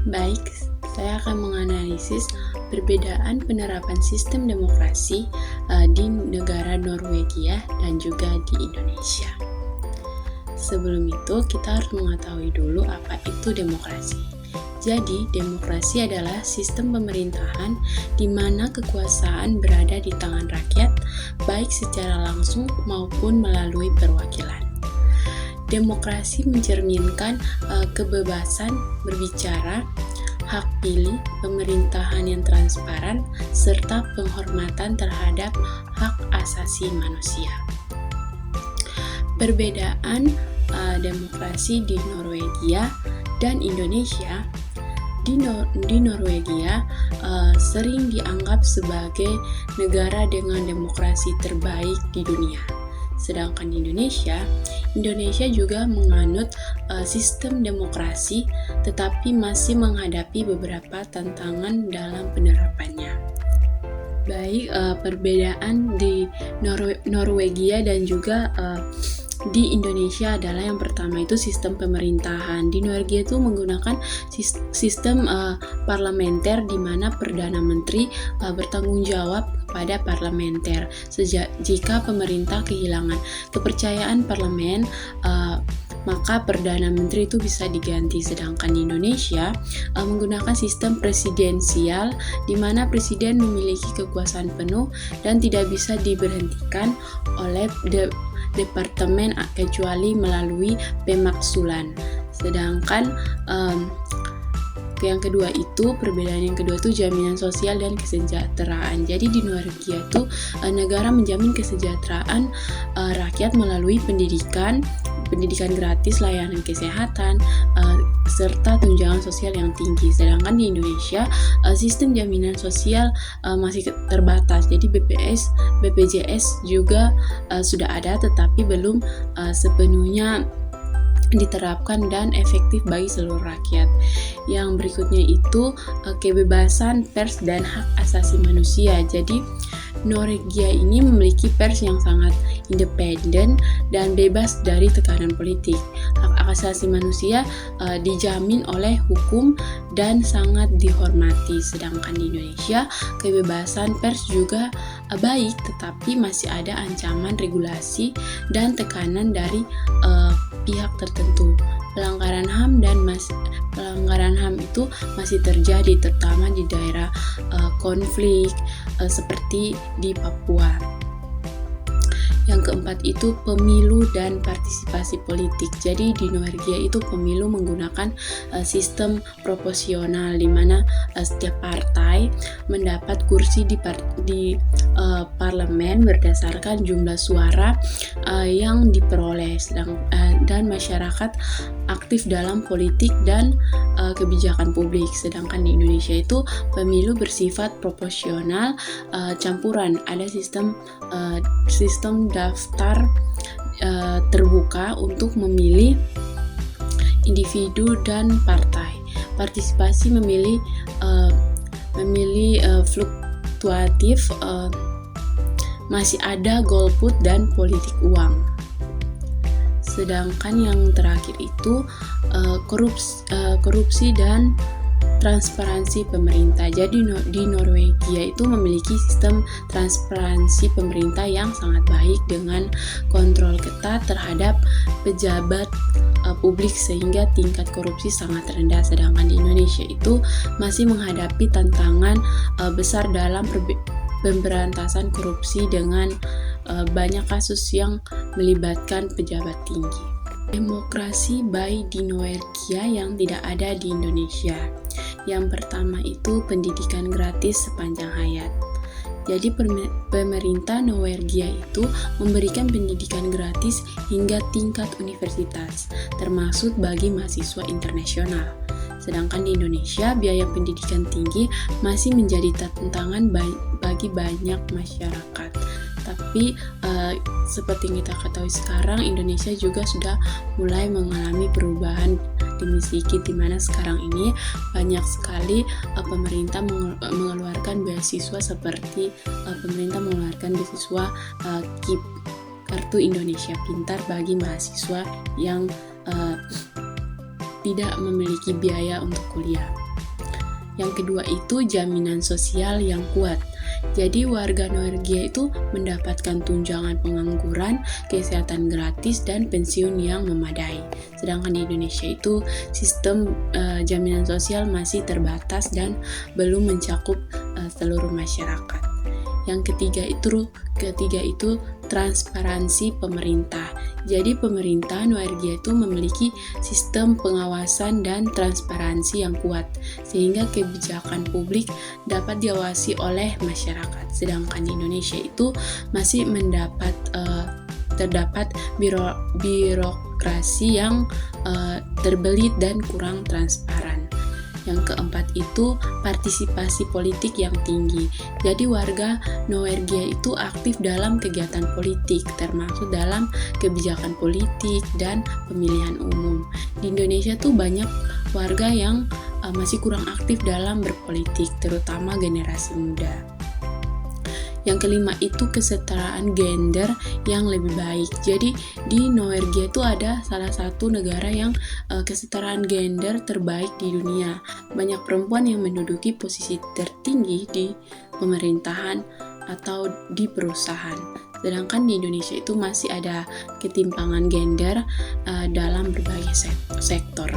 Baik, saya akan menganalisis perbedaan penerapan sistem demokrasi di negara Norwegia dan juga di Indonesia. Sebelum itu, kita harus mengetahui dulu apa itu demokrasi. Jadi, demokrasi adalah sistem pemerintahan di mana kekuasaan berada di tangan rakyat, baik secara langsung maupun melalui perwakilan. Demokrasi mencerminkan kebebasan berbicara, hak pilih, pemerintahan yang transparan, serta penghormatan terhadap hak asasi manusia. Perbedaan demokrasi di Norwegia dan Indonesia. Di Norwegia sering dianggap sebagai negara dengan demokrasi terbaik di dunia. Sedangkan di Indonesia juga menganut sistem demokrasi, tetapi masih menghadapi beberapa tantangan dalam penerapannya. Baik, perbedaan di Norwegia dan juga di Indonesia adalah yang pertama itu sistem pemerintahan. Di Norwegia itu menggunakan sistem parlementer di mana Perdana Menteri bertanggung jawab kepada parlementer. Jika pemerintah kehilangan kepercayaan parlemen, maka Perdana Menteri itu bisa diganti. Sedangkan di Indonesia menggunakan sistem presidensial di mana presiden memiliki kekuasaan penuh dan tidak bisa diberhentikan oleh departemen kecuali melalui pemaksulan. Sedangkan perbedaan yang kedua itu jaminan sosial dan kesejahteraan. Jadi di Norwegia itu negara menjamin kesejahteraan rakyat melalui pendidikan gratis, layanan kesehatan, serta tunjangan sosial yang tinggi. Sedangkan di Indonesia sistem jaminan sosial masih terbatas. Jadi BPJS juga sudah ada tetapi belum sepenuhnya diterapkan dan efektif bagi seluruh rakyat. Yang berikutnya itu kebebasan pers dan hak asasi manusia. Jadi Norwegia ini memiliki pers yang sangat independen dan bebas dari tekanan politik. Hak asasi manusia dijamin oleh hukum dan sangat dihormati. Sedangkan di Indonesia, kebebasan pers juga baik, tetapi masih ada ancaman regulasi dan tekanan dari pihak tertentu. Pelanggaran HAM itu masih terjadi, terutama di daerah konflik seperti di Papua. Yang keempat itu pemilu dan partisipasi politik. Jadi di Norwegia itu pemilu menggunakan sistem proporsional di mana setiap partai mendapat kursi di parlemen berdasarkan jumlah suara yang diperoleh, dan masyarakat aktif dalam politik dan kebijakan publik. Sedangkan di Indonesia itu pemilu bersifat proporsional campuran. Ada sistem daftar terbuka untuk memilih individu dan partai. Partisipasi memilih fluktuatif, masih ada golput dan politik uang. Sedangkan yang terakhir itu korupsi dan transparansi pemerintah. Jadi di Norwegia itu memiliki sistem transparansi pemerintah yang sangat baik dengan kontrol ketat terhadap pejabat publik sehingga tingkat korupsi sangat rendah. Sedangkan di Indonesia itu masih menghadapi tantangan besar dalam pemberantasan korupsi dengan banyak kasus yang melibatkan pejabat tinggi. Demokrasi baik di Norwegia yang tidak ada di Indonesia. Yang pertama itu pendidikan gratis sepanjang hayat. Jadi pemerintah Norwegia itu memberikan pendidikan gratis hingga tingkat universitas, termasuk bagi mahasiswa internasional. Sedangkan di Indonesia, biaya pendidikan tinggi masih menjadi tantangan bagi banyak masyarakat. Tapi seperti yang kita ketahui sekarang, Indonesia juga sudah mulai mengalami perubahan demi sedikit, di mana sekarang ini banyak sekali pemerintah mengeluarkan beasiswa seperti pemerintah mengeluarkan beasiswa KIP, Kartu Indonesia Pintar, bagi mahasiswa yang tidak memiliki biaya untuk kuliah. Yang kedua itu jaminan sosial yang kuat. Jadi warga Norwegia itu mendapatkan tunjangan pengangguran, kesehatan gratis, dan pensiun yang memadai. Sedangkan di Indonesia itu sistem jaminan sosial masih terbatas dan belum mencakup seluruh masyarakat. Yang ketiga itu transparansi pemerintah. Jadi pemerintah Norwegia itu memiliki sistem pengawasan dan transparansi yang kuat sehingga kebijakan publik dapat diawasi oleh masyarakat. Sedangkan di Indonesia itu masih terdapat birokrasi yang terbelit dan kurang transparan. Yang keempat itu partisipasi politik yang tinggi. Jadi warga Norwegia itu aktif dalam kegiatan politik, termasuk dalam kebijakan politik dan pemilihan umum. Di Indonesia tuh banyak warga yang masih kurang aktif dalam berpolitik, terutama generasi muda. Yang kelima itu kesetaraan gender yang lebih baik. Jadi di Norwegia itu ada salah satu negara yang kesetaraan gender terbaik di dunia. Banyak perempuan yang menduduki posisi tertinggi di pemerintahan atau di perusahaan. Sedangkan di Indonesia itu masih ada ketimpangan gender dalam berbagai sektor.